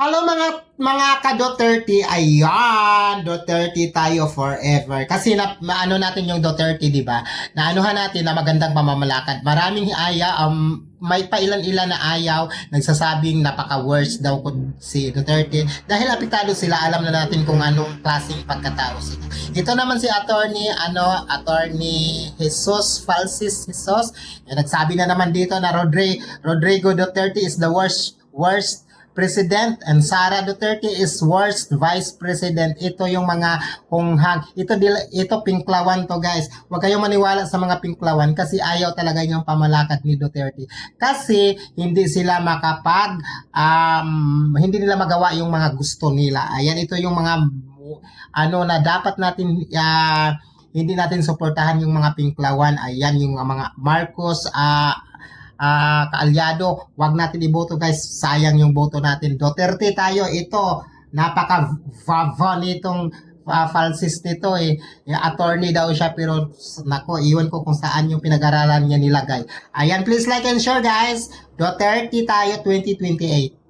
Hello mga ka-Duterte, ayan, Duterte tayo forever. Kasi maano natin yung Duterte, di ba? Naanuhan natin na magandang pamamalakad. Maraming may pailan-ilan na ayaw, nagsasabing napaka-worst daw ko si Duterte. Dahil apektado sila, alam na natin kung anong klaseng pagkatao sila. Ito naman si Attorney Jesus Falsis Jesus. Nagsabi na naman dito na Rodrigo Duterte is the worst President and Sara Duterte is worst Vice President. Ito yung mga hunghang. Ito pinklawan to, guys. Huwag kayong maniwala sa mga pinklawan kasi ayaw talaga yung pamalakad ni Duterte. Kasi hindi sila hindi nila magawa yung mga gusto nila. Ayan, ito yung mga na dapat natin hindi natin suportahan yung mga pinklawan. Ayan, yung mga Marcos, kaalyado, wag natin iboto, guys, sayang yung boto natin. Duterte tayo, ito napaka-vava nitong falsis nito attorney daw siya, pero nako, iwan ko kung saan yung pinag-aralan niya nilagay. Ayan, please like and share, guys. Duterte tayo 2028.